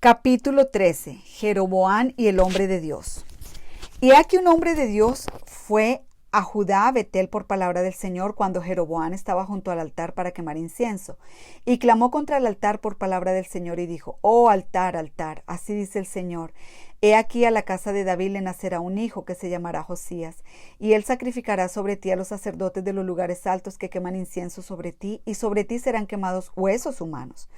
Capítulo 13. Jeroboam y el hombre de Dios. Y aquí un hombre de Dios fue a Judá, a Betel, por palabra del Señor, cuando Jeroboam estaba junto al altar para quemar incienso. Y clamó contra el altar por palabra del Señor y dijo: Oh altar, altar, así dice el Señor. He aquí a la casa de David le nacerá un hijo que se llamará Josías, y él sacrificará sobre ti a los sacerdotes de los lugares altos que queman incienso sobre ti, y sobre ti serán quemados huesos humanos.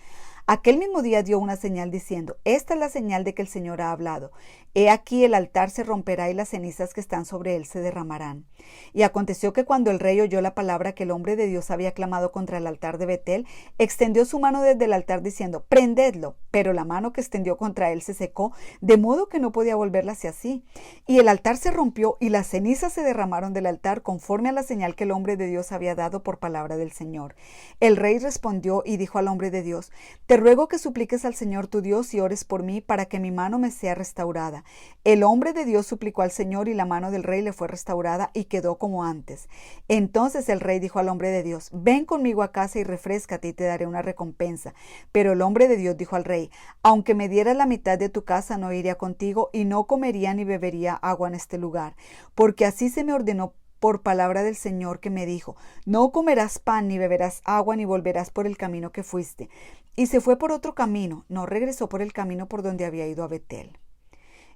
Aquel mismo día dio una señal diciendo: Esta es la señal de que el Señor ha hablado. He aquí el altar se romperá y las cenizas que están sobre él se derramarán. Y aconteció que cuando el rey oyó la palabra que el hombre de Dios había clamado contra el altar de Betel, extendió su mano desde el altar diciendo: Prendedlo. Pero la mano que extendió contra él se secó, de modo que no podía volverla hacia sí. Y el altar se rompió y las cenizas se derramaron del altar conforme a la señal que el hombre de Dios había dado por palabra del Señor. El rey respondió y dijo al hombre de Dios: Te ruego que supliques al Señor tu Dios y ores por mí para que mi mano me sea restaurada. El hombre de Dios suplicó al Señor y la mano del rey le fue restaurada y quedó como antes. Entonces el rey dijo al hombre de Dios: Ven conmigo a casa y refréscate y te daré una recompensa. Pero el hombre de Dios dijo al rey: Aunque me dieras la mitad de tu casa, no iría contigo y no comería ni bebería agua en este lugar, porque así se me ordenó por palabra del Señor, que me dijo: No comerás pan, ni beberás agua, ni volverás por el camino que fuiste. Y se fue por otro camino, no regresó por el camino por donde había ido a Betel.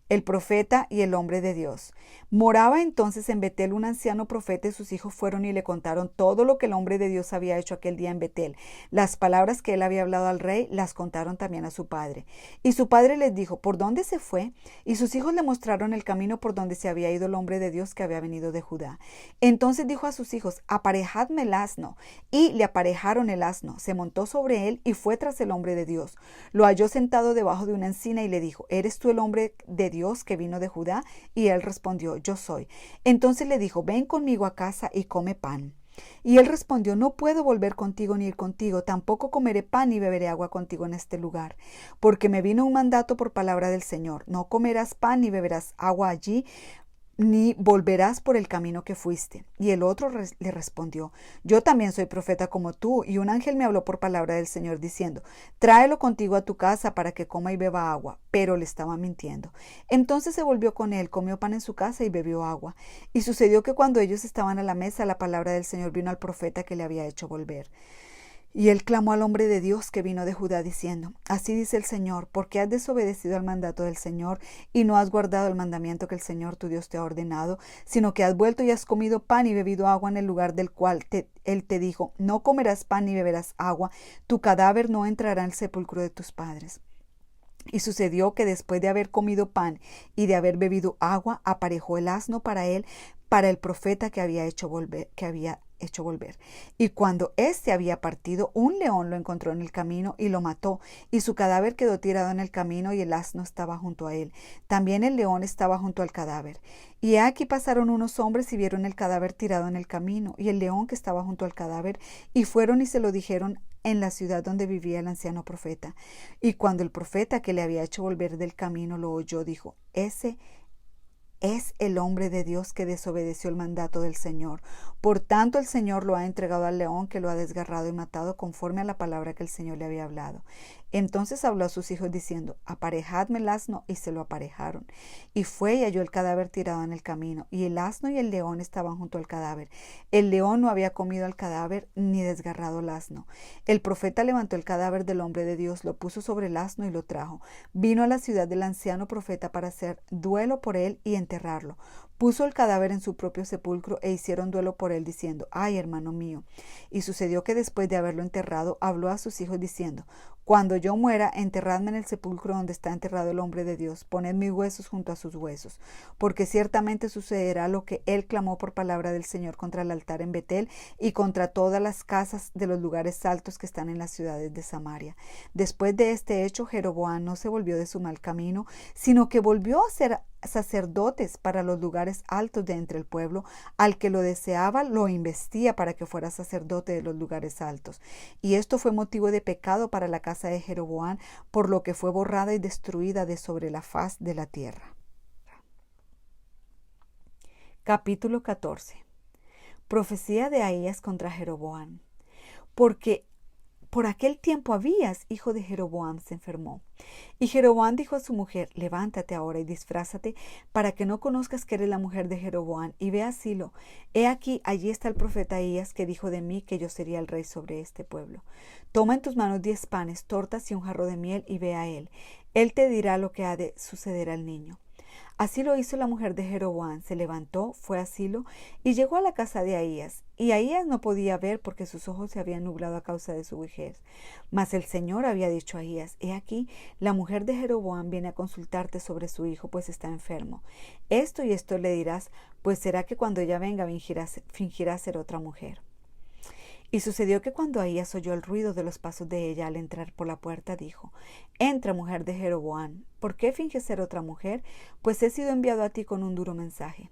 El profeta y el hombre de Dios. Moraba entonces en Betel un anciano profeta, y sus hijos fueron y le contaron todo lo que el hombre de Dios había hecho aquel día en Betel. Las palabras que él había hablado al rey las contaron también a su padre. Y su padre les dijo: ¿Por dónde se fue? Y sus hijos le mostraron el camino por donde se había ido el hombre de Dios que había venido de Judá. Entonces dijo a sus hijos: Aparejadme el asno. Y le aparejaron el asno. Se montó sobre él y fue tras el hombre de Dios. Lo halló sentado debajo de una encina y le dijo: ¿Eres tú el hombre de Dios que vino de Judá? Y él respondió: Yo soy. Entonces le dijo: Ven conmigo a casa y come pan. Y él respondió: No puedo volver contigo ni ir contigo, tampoco comeré pan ni beberé agua contigo en este lugar, porque me vino un mandato por palabra del Señor: No comerás pan ni beberás agua allí, ni volverás por el camino que fuiste. Y el otro le respondió: Yo también soy profeta como tú, y un ángel me habló por palabra del Señor diciendo: Tráelo contigo a tu casa para que coma y beba agua. Pero le estaba mintiendo. Entonces se volvió con él, comió pan en su casa y bebió agua. Y sucedió que cuando ellos estaban a la mesa, la palabra del Señor vino al profeta que le había hecho volver. Y él clamó al hombre de Dios que vino de Judá diciendo: Así dice el Señor, porque has desobedecido al mandato del Señor y no has guardado el mandamiento que el Señor tu Dios te ha ordenado, sino que has vuelto y has comido pan y bebido agua en el lugar del cual él te dijo: No comerás pan ni beberás agua, tu cadáver no entrará en el sepulcro de tus padres. Y sucedió que después de haber comido pan y de haber bebido agua, aparejó el asno para él, para el profeta que había hecho volver. Y cuando éste había partido, un león lo encontró en el camino y lo mató, y su cadáver quedó tirado en el camino, y el asno estaba junto a él. También el león estaba junto al cadáver. Y aquí pasaron unos hombres y vieron el cadáver tirado en el camino, y el león que estaba junto al cadáver, y fueron y se lo dijeron en la ciudad donde vivía el anciano profeta. Y cuando el profeta que le había hecho volver del camino lo oyó, dijo: Ese es el hombre de Dios que desobedeció el mandato del Señor. Por tanto, el Señor lo ha entregado al león, que lo ha desgarrado y matado conforme a la palabra que el Señor le había hablado. Entonces habló a sus hijos diciendo: Aparejadme el asno, y se lo aparejaron. Y fue y halló el cadáver tirado en el camino, y el asno y el león estaban junto al cadáver. El león no había comido al cadáver ni desgarrado el asno. El profeta levantó el cadáver del hombre de Dios, lo puso sobre el asno y lo trajo. Vino a la ciudad del anciano profeta para hacer duelo por él y enterrarlo. Puso el cadáver en su propio sepulcro e hicieron duelo por él diciendo: Ay, hermano mío. Y sucedió que después de haberlo enterrado, habló a sus hijos diciendo: Cuando yo muera, enterradme en el sepulcro donde está enterrado el hombre de Dios, poned mis huesos junto a sus huesos, porque ciertamente sucederá lo que él clamó por palabra del Señor contra el altar en Betel y contra todas las casas de los lugares altos que están en las ciudades de Samaria. Después de este hecho, Jeroboam no se volvió de su mal camino, sino que volvió a ser sacerdotes para los lugares altos de entre el pueblo. Al que lo deseaba lo investía para que fuera sacerdote de los lugares altos. Y esto fue motivo de pecado para la casa de Jeroboam, por lo que fue borrada y destruida de sobre la faz de la tierra. Capítulo 14. Profecía de Ahías contra Jeroboam. Porque por aquel tiempo Abías, hijo de Jeroboam, se enfermó. Y Jeroboam dijo a su mujer: levántate ahora y disfrázate, para que no conozcas que eres la mujer de Jeroboam, y ve a Silo. He aquí, allí está el profeta Ahías, que dijo de mí que yo sería el rey sobre este pueblo. Toma en tus manos 10 panes, tortas y un jarro de miel, y ve a él. Él te dirá lo que ha de suceder al niño. Así lo hizo la mujer de Jeroboam. Se levantó, fue a Silo y llegó a la casa de Ahías. Y Ahías no podía ver porque sus ojos se habían nublado a causa de su vejez. Mas el Señor había dicho a Ahías: he aquí, la mujer de Jeroboam viene a consultarte sobre su hijo, pues está enfermo. Esto y esto le dirás, pues será que cuando ella venga fingirá ser otra mujer. Y sucedió que cuando Ahías oyó el ruido de los pasos de ella al entrar por la puerta, dijo: entra, mujer de Jeroboam. ¿Por qué finges ser otra mujer? Pues he sido enviado a ti con un duro mensaje.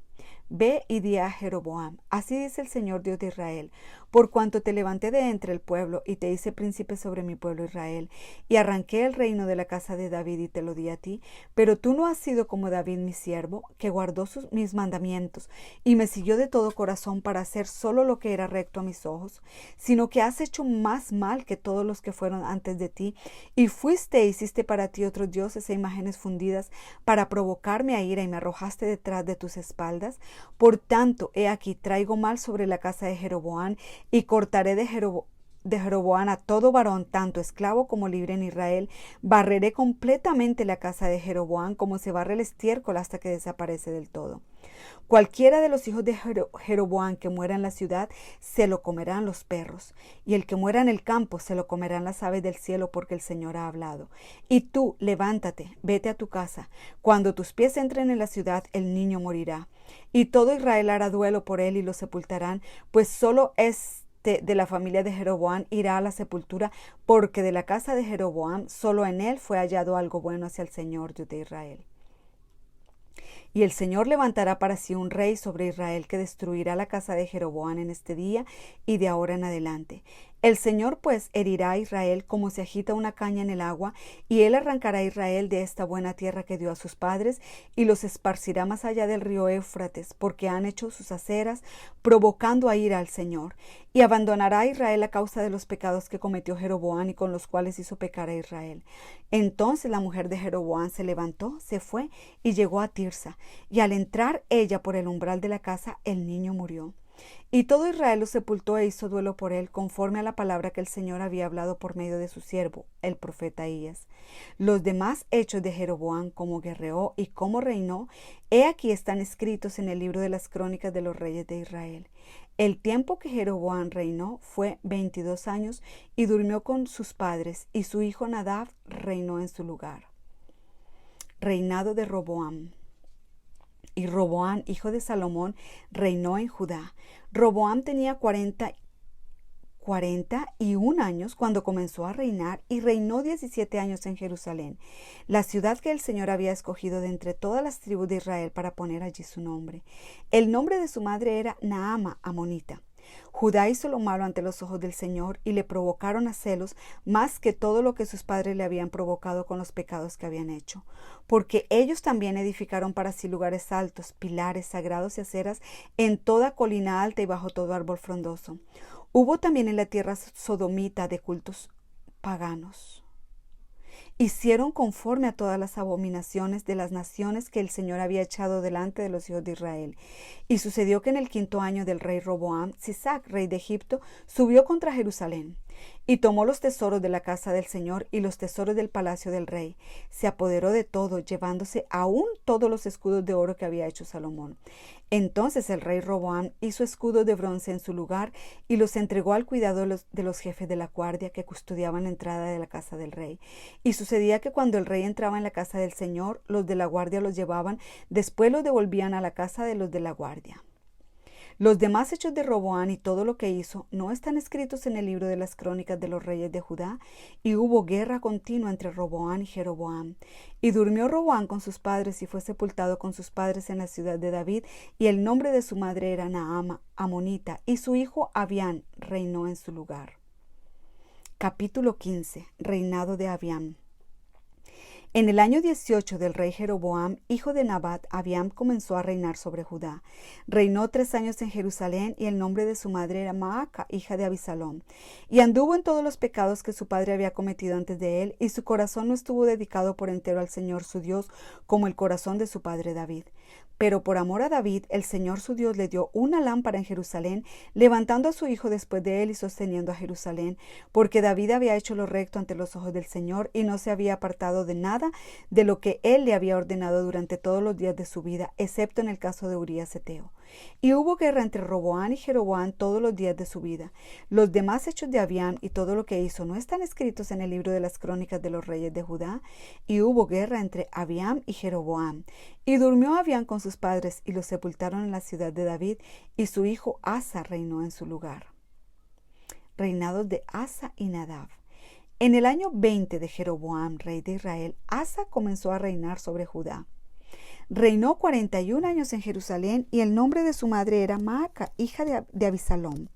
Ve y di a Jeroboam: así dice el Señor Dios de Israel, por cuanto te levanté de entre el pueblo y te hice príncipe sobre mi pueblo Israel, y arranqué el reino de la casa de David y te lo di a ti, pero tú no has sido como David mi siervo, que guardó mis mandamientos y me siguió de todo corazón para hacer solo lo que era recto a mis ojos, sino que has hecho más mal que todos los que fueron antes de ti, y fuiste e hiciste para ti otros dioses e imágenes fundidas para provocarme a ira, y me arrojaste detrás de tus espaldas. Por tanto, he aquí, traigo mal sobre la casa de Jeroboam, y cortaré de Jeroboam a todo varón, tanto esclavo como libre en Israel. Barreré completamente la casa de Jeroboam, como se barre el estiércol hasta que desaparece del todo. Cualquiera de los hijos de Jeroboam que muera en la ciudad, se lo comerán los perros, y el que muera en el campo, se lo comerán las aves del cielo, porque el Señor ha hablado. Y tú, levántate, vete a tu casa. Cuando tus pies entren en la ciudad, el niño morirá. Y todo Israel hará duelo por él y lo sepultarán, pues solo de la familia de Jeroboam irá a la sepultura, porque de la casa de Jeroboam solo en él fue hallado algo bueno hacia el Señor Dios de Israel. Y el Señor levantará para sí un rey sobre Israel, que destruirá la casa de Jeroboam en este día y de ahora en adelante. El Señor pues herirá a Israel como se agita una caña en el agua, y él arrancará a Israel de esta buena tierra que dio a sus padres, y los esparcirá más allá del río Éufrates, porque han hecho sus aceras, provocando a ira al Señor. Y abandonará a Israel a causa de los pecados que cometió Jeroboam y con los cuales hizo pecar a Israel. Entonces la mujer de Jeroboam se levantó, se fue y llegó a Tirsa, y al entrar ella por el umbral de la casa, el niño murió. Y todo Israel lo sepultó e hizo duelo por él, conforme a la palabra que el Señor había hablado por medio de su siervo, el profeta Ahías. Los demás hechos de Jeroboam, cómo guerreó y cómo reinó, he aquí están escritos en el libro de las crónicas de los reyes de Israel. El tiempo que Jeroboam reinó fue 22 años, y durmió con sus padres, y su hijo Nadab reinó en su lugar. Reinado de Roboam. Y Roboam, hijo de Salomón, reinó en Judá. Roboam tenía 41 años cuando comenzó a reinar, y reinó 17 años en Jerusalén, la ciudad que el Señor había escogido de entre todas las tribus de Israel para poner allí su nombre. El nombre de su madre era Naama, amonita. Judá hizo lo malo ante los ojos del Señor, y le provocaron a celos más que todo lo que sus padres le habían provocado con los pecados que habían hecho, porque ellos también edificaron para sí lugares altos, pilares sagrados y aceras en toda colina alta y bajo todo árbol frondoso. Hubo también en la tierra sodomita de cultos paganos. Hicieron conforme a todas las abominaciones de las naciones que el Señor había echado delante de los hijos de Israel. Y sucedió que en el 5.º año del rey Roboam, Sisac, rey de Egipto, subió contra Jerusalén, y tomó los tesoros de la casa del Señor y los tesoros del palacio del rey. Se apoderó de todo, llevándose aún todos los escudos de oro que había hecho Salomón. Entonces el rey Roboam hizo escudos de bronce en su lugar, y los entregó al cuidado de los jefes de la guardia que custodiaban la entrada de la casa del rey. Y sucedía que cuando el rey entraba en la casa del Señor, los de la guardia los llevaban, después los devolvían a la casa de los de la guardia. Los demás hechos de Roboam y todo lo que hizo no están escritos en el libro de las crónicas de los reyes de Judá. Y hubo guerra continua entre Roboam y Jeroboam. Y durmió Roboam con sus padres y fue sepultado con sus padres en la ciudad de David. Y el nombre de su madre era Naama, amonita, y su hijo Abián reinó en su lugar. Capítulo 15. Reinado de Abián. En el año 18 del rey Jeroboam, hijo de Nabat, Abiam comenzó a reinar sobre Judá. Reinó 3 años en Jerusalén y el nombre de su madre era Maaca, hija de Abisalom. Y anduvo en todos los pecados que su padre había cometido antes de él, y su corazón no estuvo dedicado por entero al Señor su Dios como el corazón de su padre David. Pero por amor a David, el Señor su Dios le dio una lámpara en Jerusalén, levantando a su hijo después de él y sosteniendo a Jerusalén, porque David había hecho lo recto ante los ojos del Señor y no se había apartado de nada de lo que él le había ordenado durante todos los días de su vida, excepto en el caso de Urías Heteo. Y hubo guerra entre Roboam y Jeroboam todos los días de su vida. Los demás hechos de Abiam y todo lo que hizo no están escritos en el libro de las crónicas de los reyes de Judá. Y hubo guerra entre Abiam y Jeroboam. Y durmió Abiam con sus padres y los sepultaron en la ciudad de David, y su hijo Asa reinó en su lugar. Reinados de Asa y Nadab. En el año 20 de Jeroboam, rey de Israel, Asa comenzó a reinar sobre Judá. Reinó 41 años en Jerusalén y el nombre de su madre era Maaca, hija de Abisalom.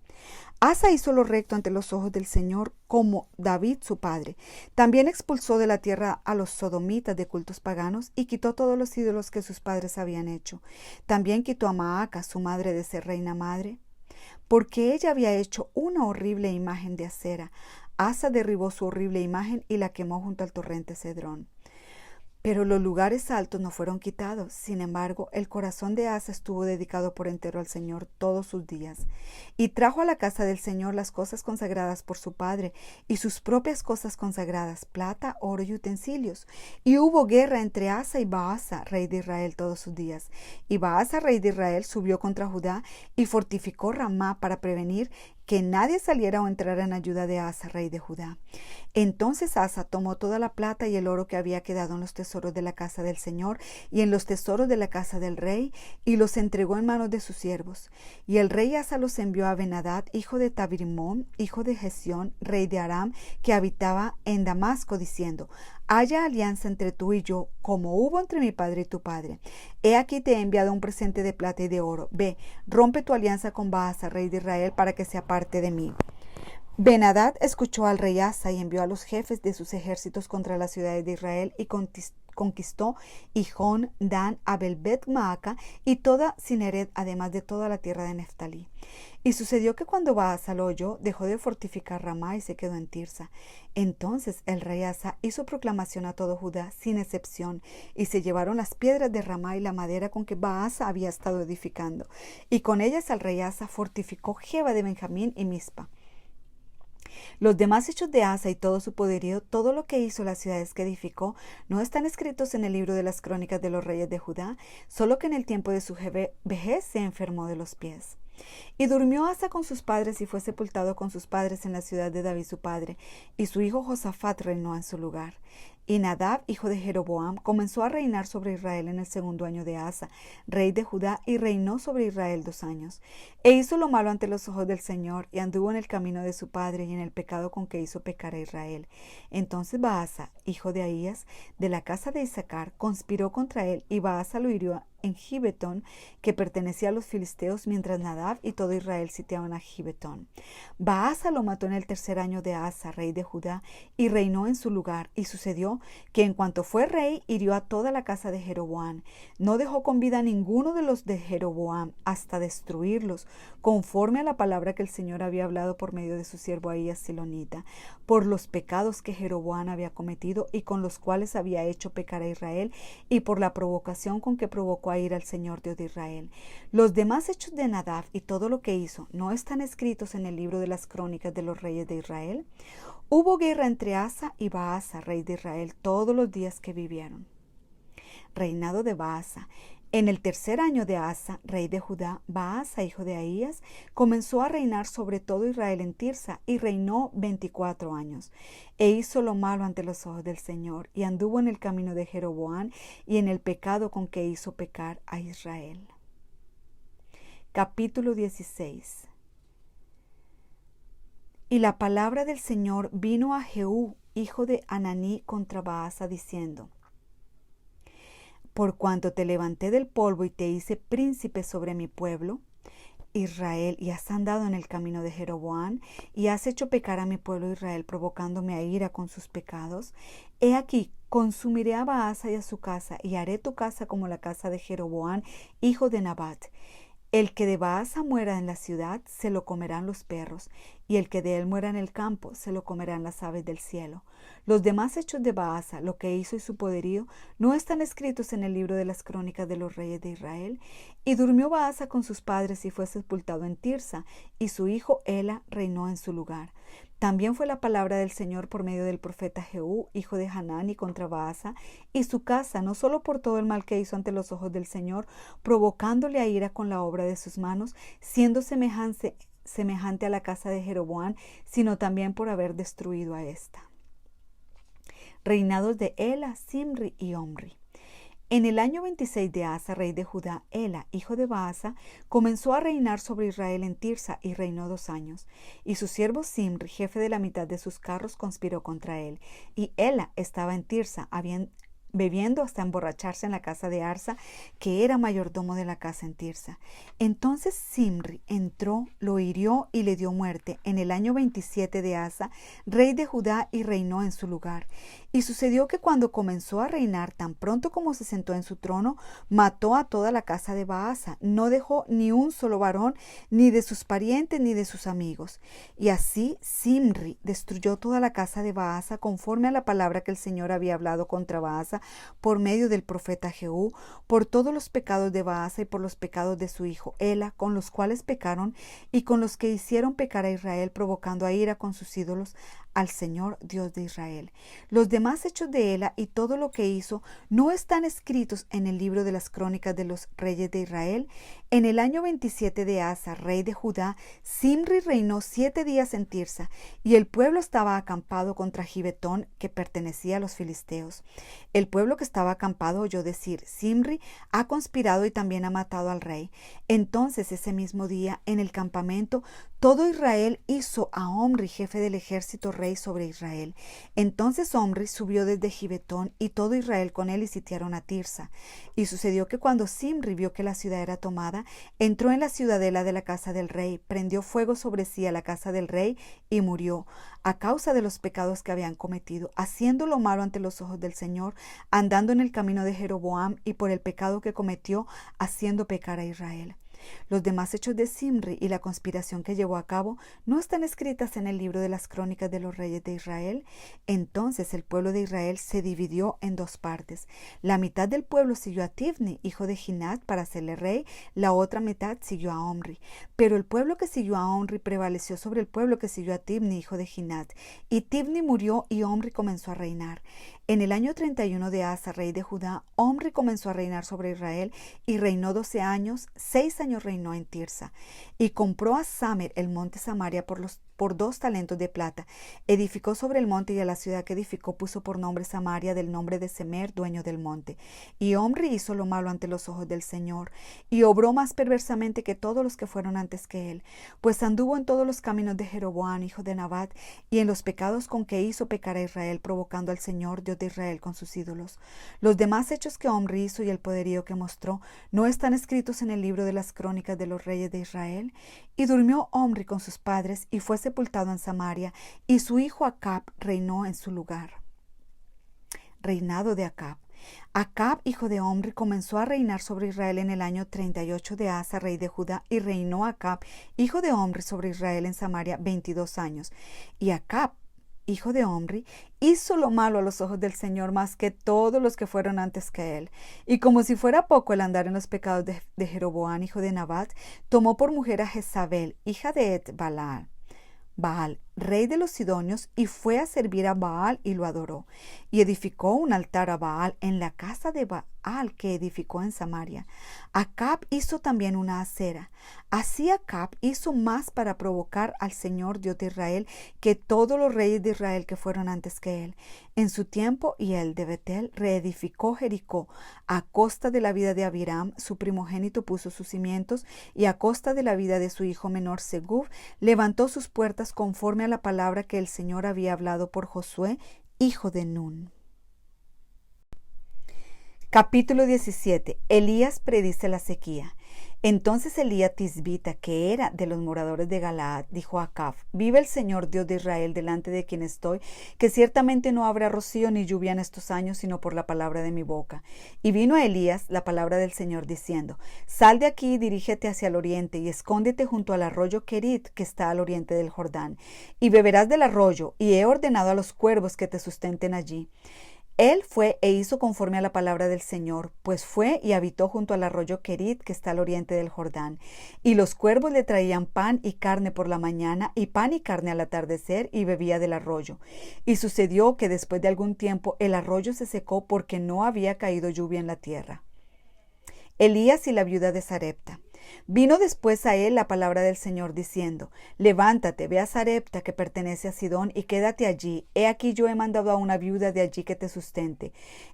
Asa hizo lo recto ante los ojos del Señor como David su padre. También expulsó de la tierra a los sodomitas de cultos paganos y quitó todos los ídolos que sus padres habían hecho. También quitó a Maaca, su madre, de ser reina madre, porque ella había hecho una horrible imagen de acera. Asa derribó su horrible imagen y la quemó junto al torrente Cedrón. Pero los lugares altos no fueron quitados. Sin embargo, el corazón de Asa estuvo dedicado por entero al Señor todos sus días. Y trajo a la casa del Señor las cosas consagradas por su padre y sus propias cosas consagradas, plata, oro y utensilios. Y hubo guerra entre Asa y Baasa, rey de Israel, todos sus días. Y Baasa, rey de Israel, subió contra Judá y fortificó Ramá para prevenir que nadie saliera o entrara en ayuda de Asa, rey de Judá. Entonces Asa tomó toda la plata y el oro que había quedado en los tesoros de la casa del Señor y en los tesoros de la casa del rey, y los entregó en manos de sus siervos. Y el rey Asa los envió a Ben-Hadad, hijo de Tabrimón, hijo de Gesión, rey de Aram, que habitaba en Damasco, diciendo: haya alianza entre tú y yo, como hubo entre mi padre y tu padre. He aquí te he enviado un presente de plata y de oro. Ve, rompe tu alianza con Baasa, rey de Israel, para que se aparte de mí. Ben-Hadad escuchó al rey Asa y envió a los jefes de sus ejércitos contra las ciudades de Israel y conquistó Hijón, Dan, Abel-Bet-Maaca y toda Cineret, además de toda la tierra de Neftalí. Y sucedió que cuando Baasa lo oyó, dejó de fortificar Ramá y se quedó en Tirsa. Entonces el rey Asa hizo proclamación a todo Judá, sin excepción, y se llevaron las piedras de Ramá y la madera con que Baasa había estado edificando. Y con ellas el rey Asa fortificó Geba de Benjamín y Mizpa. Los demás hechos de Asa y todo su poderío, todo lo que hizo, las ciudades que edificó, no están escritos en el libro de las crónicas de los reyes de Judá, solo que en el tiempo de su vejez se enfermó de los pies. Y durmió Asa con sus padres y fue sepultado con sus padres en la ciudad de David su padre, y su hijo Josafat reinó en su lugar. Y Nadab, hijo de Jeroboam, comenzó a reinar sobre Israel en el 2º año de Asa, rey de Judá, y reinó sobre Israel 2 años. E hizo lo malo ante los ojos del Señor, y anduvo en el camino de su padre y en el pecado con que hizo pecar a Israel. Entonces Baasa, hijo de Ahías, de la casa de Isaacar, conspiró contra él, y Baasa lo hirió en Gibetón, que pertenecía a los filisteos, mientras Nadab y todo Israel sitiaban a Gibetón. Baasa lo mató en el 3er año de Asa, rey de Judá, y reinó en su lugar. Y sucedió que en cuanto fue rey, hirió a toda la casa de Jeroboam. No dejó con vida a ninguno de los de Jeroboam, hasta destruirlos, conforme a la palabra que el Señor había hablado por medio de su siervo Ahías Silonita, por los pecados que Jeroboam había cometido y con los cuales había hecho pecar a Israel, y por la provocación con que provocó a ir al Señor Dios de Israel. Los demás hechos de Nadab y todo lo que hizo, ¿no están escritos en el libro de las crónicas de los reyes de Israel? Hubo guerra entre Asa y Baasa, rey de Israel, todos los días que vivieron. Reinado de Baasa. En el 3er año de Asa, rey de Judá, Baasa, hijo de Ahías, comenzó a reinar sobre todo Israel en Tirsa, y reinó 24 años. E hizo lo malo ante los ojos del Señor, y anduvo en el camino de Jeroboam, y en el pecado con que hizo pecar a Israel. Capítulo 16. Y la palabra del Señor vino a Jehú, hijo de Ananí, contra Baasa, diciendo: por cuanto te levanté del polvo y te hice príncipe sobre mi pueblo, Israel, y has andado en el camino de Jeroboam, y has hecho pecar a mi pueblo Israel, provocándome a ira con sus pecados. He aquí, consumiré a Baasa y a su casa, y haré tu casa como la casa de Jeroboam, hijo de Nabat. El que de Baasa muera en la ciudad, se lo comerán los perros, y el que de él muera en el campo, se lo comerán las aves del cielo. Los demás hechos de Baasa, lo que hizo y su poderío, no están escritos en el libro de las crónicas de los reyes de Israel. Y durmió Baasa con sus padres y fue sepultado en Tirsa, y su hijo Ela reinó en su lugar. También fue la palabra del Señor por medio del profeta Jehú, hijo de Hanani, contra Baasa y su casa, no solo por todo el mal que hizo ante los ojos del Señor, provocándole a ira con la obra de sus manos, siendo semejante a la casa de Jeroboam, sino también por haber destruido a ésta. Reinados de Ela, Zimri y Omri. En el año 26 de Asa, rey de Judá, Ela, hijo de Baasa, comenzó a reinar sobre Israel en Tirsa y reinó 2 años. Y su siervo Zimri, jefe de la mitad de sus carros, conspiró contra él. Y Ela estaba en Tirsa, bebiendo hasta emborracharse en la casa de Arsa, que era mayordomo de la casa en Tirsa. Entonces Zimri entró, lo hirió y le dio muerte en el año 27 de Asa, rey de Judá, y reinó en su lugar. Y sucedió que cuando comenzó a reinar, tan pronto como se sentó en su trono, mató a toda la casa de Baasa, no dejó ni un solo varón, ni de sus parientes ni de sus amigos. Y así Zimri destruyó toda la casa de Baasa, conforme a la palabra que el Señor había hablado contra Baasa por medio del profeta Jehú, por todos los pecados de Baasa y por los pecados de su hijo Ela, con los cuales pecaron y con los que hicieron pecar a Israel, provocando a ira con sus ídolos al Señor Dios de Israel. Los demás hechos de Ela y todo lo que hizo no están escritos en el libro de las crónicas de los reyes de Israel. En el año 27 de Asa, rey de Judá, Zimri reinó 7 días en Tirsa, y el pueblo estaba acampado contra Gibetón, que pertenecía a los filisteos. El pueblo que estaba acampado oyó decir: Zimri ha conspirado y también ha matado al rey. Entonces ese mismo día, en el campamento, todo Israel hizo a Omri jefe del ejército rey sobre Israel. Entonces Omri subió desde Gibetón y todo Israel con él, y sitiaron a Tirsa. Y sucedió que cuando Zimri vio que la ciudad era tomada, entró en la ciudadela de la casa del rey, prendió fuego sobre sí a la casa del rey y murió, a causa de los pecados que habían cometido, haciendo lo malo ante los ojos del Señor, andando en el camino de Jeroboam, y por el pecado que cometió, haciendo pecar a Israel. Los demás hechos de Zimri y la conspiración que llevó a cabo no están escritas en el libro de las crónicas de los reyes de Israel. Entonces el pueblo de Israel se dividió en 2 partes. La mitad del pueblo siguió a Tibni, hijo de Ginat, para hacerle rey. La otra mitad siguió a Omri. Pero el pueblo que siguió a Omri prevaleció sobre el pueblo que siguió a Tibni, hijo de Ginat. Y Tibni murió y Omri comenzó a reinar. En el año 31 de Asa, rey de Judá, Omri comenzó a reinar sobre Israel y reinó 12 años, 6 años reinó en Tirsa. Y compró a Samer el monte Samaria por 2 talentos de plata. Edificó sobre el monte, y a la ciudad que edificó puso por nombre Samaria, del nombre de Semer, dueño del monte. Y Omri hizo lo malo ante los ojos del Señor, y obró más perversamente que todos los que fueron antes que él, pues anduvo en todos los caminos de Jeroboam, hijo de Nabat, y en los pecados con que hizo pecar a Israel, provocando al Señor Dios de Israel con sus ídolos. Los demás hechos que Omri hizo y el poderío que mostró no están escritos en el libro de las crónicas de los reyes de Israel. Y durmió Omri con sus padres y fue sepultado en Samaria, y su hijo Acab reinó en su lugar. Reinado de Acab. Acab, hijo de Omri, comenzó a reinar sobre Israel en el año 38 de Asa, rey de Judá, y reinó Acab, hijo de Omri, sobre Israel en Samaria 22 años. Y Acab, hijo de Omri, hizo lo malo a los ojos del Señor más que todos los que fueron antes que él. Y como si fuera poco el andar en los pecados de Jeroboam, hijo de Nabat, tomó por mujer a Jezabel, hija de Baal, rey de los sidonios, y fue a servir a Baal y lo adoró. Y edificó un altar a Baal en la casa de Baal que edificó en Samaria. Acab hizo también una acera. Así Acab hizo más para provocar al Señor Dios de Israel que todos los reyes de Israel que fueron antes que él. En su tiempo, y él de Betel reedificó Jericó. A costa de la vida de Abiram, su primogénito, puso sus cimientos, y a costa de la vida de su hijo menor Segub, levantó sus puertas conforme a la palabra que el Señor había hablado por Josué, hijo de Nun. Capítulo 17. Elías predice la sequía. Entonces Elías Tisbita, que era de los moradores de Galaad, dijo a Acab: vive el Señor Dios de Israel, delante de quien estoy, que ciertamente no habrá rocío ni lluvia en estos años, sino por la palabra de mi boca. Y vino a Elías la palabra del Señor diciendo: sal de aquí y dirígete hacia el oriente, y escóndete junto al arroyo Querit, que está al oriente del Jordán, y beberás del arroyo, y he ordenado a los cuervos que te sustenten allí. Él fue e hizo conforme a la palabra del Señor, pues fue y habitó junto al arroyo Querit, que está al oriente del Jordán. Y los cuervos le traían pan y carne por la mañana, y pan y carne al atardecer, y bebía del arroyo. Y sucedió que después de algún tiempo el arroyo se secó, porque no había caído lluvia en la tierra. Elías y la viuda de Sarepta. Vino después a él la palabra del Señor diciendo: levántate, ve a Sarepta, que pertenece a Sidón, y quédate allí. He aquí yo he mandado a una viuda de allí que te sustente.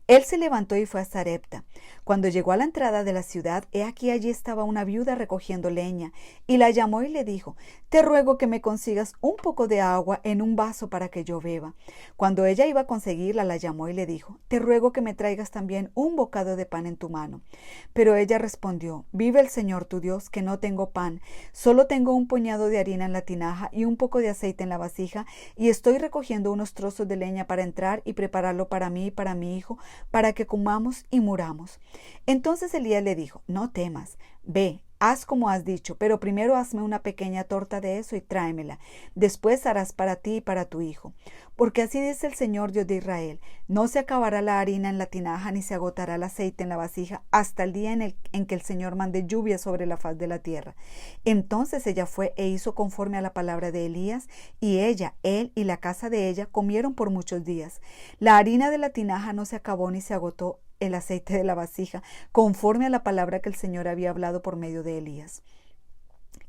Él se levantó y fue a Sarepta. Cuando llegó a la entrada de la ciudad, he aquí allí estaba una viuda recogiendo leña, y la llamó y le dijo: te ruego que me consigas un poco de agua en un vaso para que yo beba. Cuando ella iba a conseguirla, la llamó y le dijo: te ruego que me traigas también un bocado de pan en tu mano. Pero ella respondió: vive el Señor tu Dios, que no tengo pan, solo tengo un puñado de harina en la tinaja y un poco de aceite en la vasija, y estoy recogiendo unos trozos de leña para entrar y prepararlo para mí y para mi hijo, para que comamos y muramos. Entonces Elías le dijo: no temas, ve, haz como has dicho, pero primero hazme una pequeña torta de eso y tráemela. Después harás para ti y para tu hijo. Porque así dice el Señor Dios de Israel: no se acabará la harina en la tinaja, ni se agotará el aceite en la vasija, hasta el día en que el Señor mande lluvia sobre la faz de la tierra. Entonces ella fue e hizo conforme a la palabra de Elías, y ella, él y la casa de ella comieron por muchos días. La harina de la tinaja no se acabó ni se agotó el aceite de la vasija, conforme a la palabra que el Señor había hablado por medio de Elías.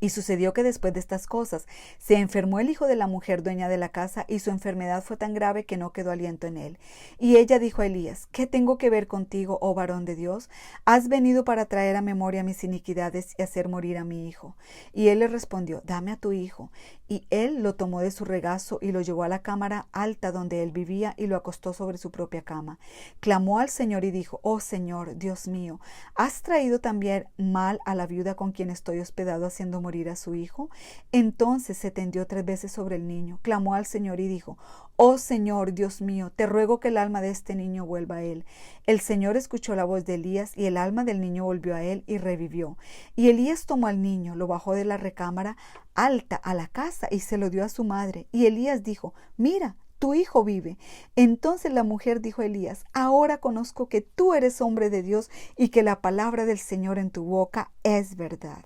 Y sucedió que después de estas cosas se enfermó el hijo de la mujer dueña de la casa, y su enfermedad fue tan grave que no quedó aliento en él. Y ella dijo a Elías: ¿qué tengo que ver contigo, oh varón de Dios? ¿Has venido para traer a memoria mis iniquidades y hacer morir a mi hijo? Y él le respondió: dame a tu hijo. Y él lo tomó de su regazo y lo llevó a la cámara alta donde él vivía, y lo acostó sobre su propia cama. Clamó al Señor y dijo: oh Señor, Dios mío, ¿has traído también mal a la viuda con quien estoy hospedado, haciendo morir a su hijo? Entonces se tendió 3 veces sobre el niño, clamó al Señor y dijo: oh Señor, Dios mío, te ruego que el alma de este niño vuelva a él. El Señor escuchó la voz de Elías, y el alma del niño volvió a él y revivió. Y Elías tomó al niño, lo bajó de la recámara alta a la casa y se lo dio a su madre. Y Elías dijo: mira, tu hijo vive. Entonces la mujer dijo a Elías: ahora conozco que tú eres hombre de Dios, y que la palabra del Señor en tu boca es verdad.